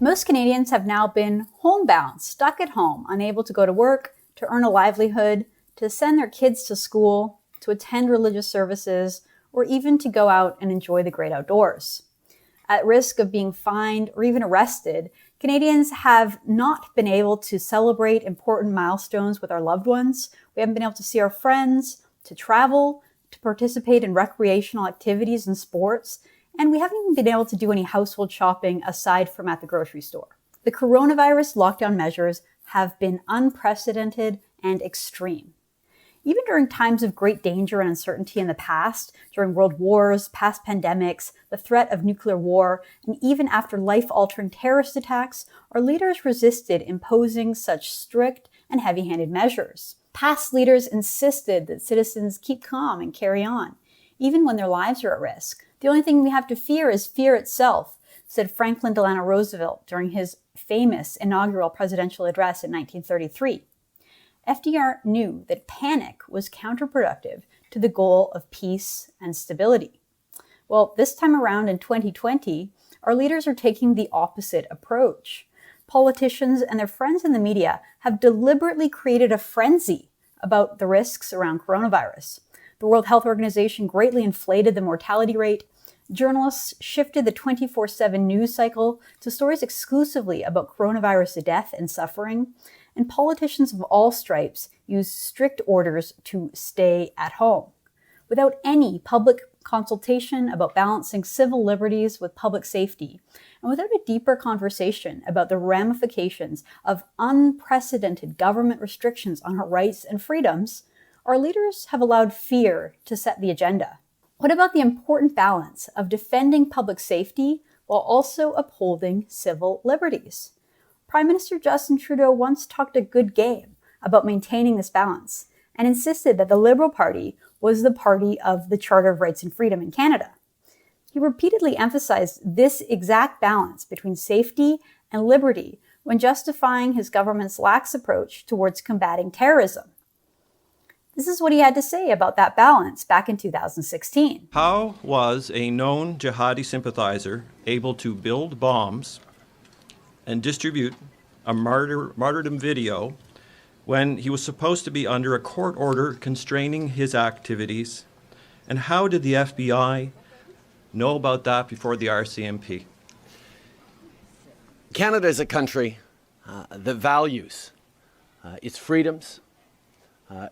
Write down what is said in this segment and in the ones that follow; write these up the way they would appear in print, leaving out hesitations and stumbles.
Most Canadians have now been homebound, stuck at home, unable to go to work, to earn a livelihood, to send their kids to school, to attend religious services, or even to go out and enjoy the great outdoors. At risk of being fined or even arrested, Canadians have not been able to celebrate important milestones with our loved ones. We haven't been able to see our friends, to travel, to participate in recreational activities and sports, and we haven't even been able to do any household shopping aside from at the grocery store. The coronavirus lockdown measures have been unprecedented and extreme. Even during times of great danger and uncertainty in the past, during world wars, past pandemics, the threat of nuclear war, and even after life-altering terrorist attacks, our leaders resisted imposing such strict and heavy-handed measures. Past leaders insisted that citizens keep calm and carry on, even when their lives are at risk. The only thing we have to fear is fear itself, said Franklin Delano Roosevelt during his famous inaugural presidential address in 1933. FDR knew that panic was counterproductive to the goal of peace and stability. Well, this time around in 2020, our leaders are taking the opposite approach. Politicians and their friends in the media have deliberately created a frenzy about the risks around coronavirus. The World Health Organization greatly inflated the mortality rate. Journalists shifted the 24/7 news cycle to stories exclusively about coronavirus death and suffering. And politicians of all stripes use strict orders to stay at home. Without any public consultation about balancing civil liberties with public safety, and without a deeper conversation about the ramifications of unprecedented government restrictions on our rights and freedoms, our leaders have allowed fear to set the agenda. What about the important balance of defending public safety while also upholding civil liberties? Prime Minister Justin Trudeau once talked a good game about maintaining this balance and insisted that the Liberal Party was the party of the Charter of Rights and Freedom in Canada. He repeatedly emphasized this exact balance between safety and liberty when justifying his government's lax approach towards combating terrorism. This is what he had to say about that balance back in 2016. How was a known jihadi sympathizer able to build bombs and distribute a martyrdom video when he was supposed to be under a court order constraining his activities? And how did the FBI know about that before the RCMP? Canada is a country that values its freedoms,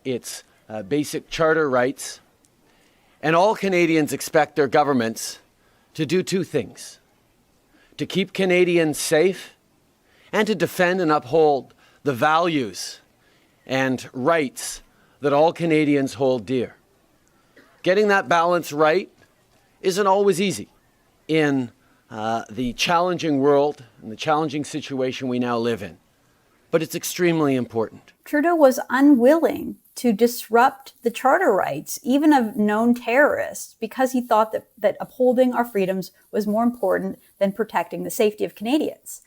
its basic charter rights, and all Canadians expect their governments to do two things: to keep Canadians safe and to defend and uphold the values and rights that all Canadians hold dear. Getting that balance right isn't always easy in the challenging world and the challenging situation we now live in, but it's extremely important. Trudeau was unwilling to disrupt the charter rights, even of known terrorists, because he thought that upholding our freedoms was more important than protecting the safety of Canadians.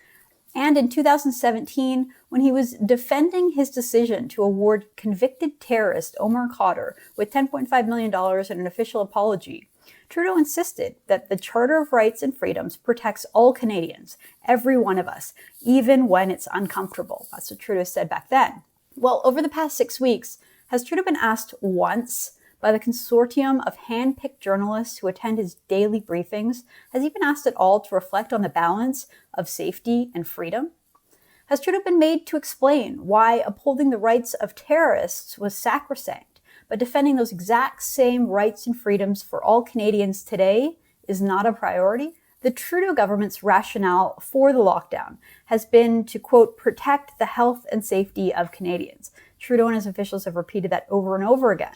And in 2017, when he was defending his decision to award convicted terrorist Omar Khadr with $10.5 million and an official apology, Trudeau insisted that the Charter of Rights and Freedoms protects all Canadians, every one of us, even when it's uncomfortable. That's what Trudeau said back then. Well, over the past 6 weeks, has Trudeau been asked once by the consortium of hand-picked journalists who attend his daily briefings? Has he been asked at all to reflect on the balance of safety and freedom? Has Trudeau been made to explain why upholding the rights of terrorists was sacrosanct, but defending those exact same rights and freedoms for all Canadians today is not a priority? The Trudeau government's rationale for the lockdown has been to, quote, protect the health and safety of Canadians. Trudeau and his officials have repeated that over and over again.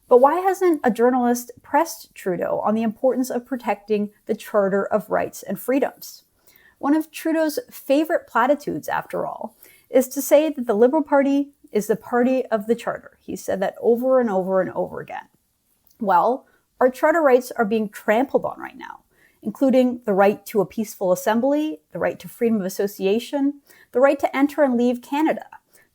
But why hasn't a journalist pressed Trudeau on the importance of protecting the Charter of Rights and Freedoms? One of Trudeau's favorite platitudes, after all, is to say that the Liberal Party is the party of the Charter. He said that over and over and over again. Well, our charter rights are being trampled on right now, including the right to a peaceful assembly, the right to freedom of association, the right to enter and leave Canada,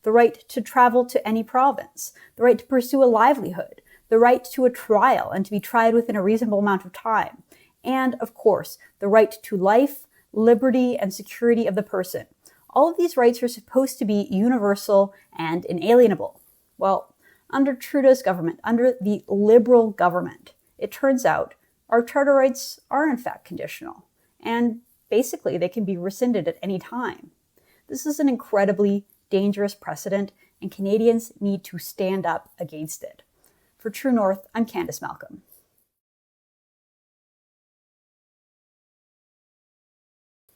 the right to travel to any province, the right to pursue a livelihood, the right to a trial and to be tried within a reasonable amount of time, and, of course, the right to life, liberty and security of the person. All of these rights are supposed to be universal and inalienable. Well, under Trudeau's government, under the Liberal government, it turns out our charter rights are in fact conditional, and basically they can be rescinded at any time. This is an incredibly dangerous precedent, and Canadians need to stand up against it. For True North, I'm Candice Malcolm.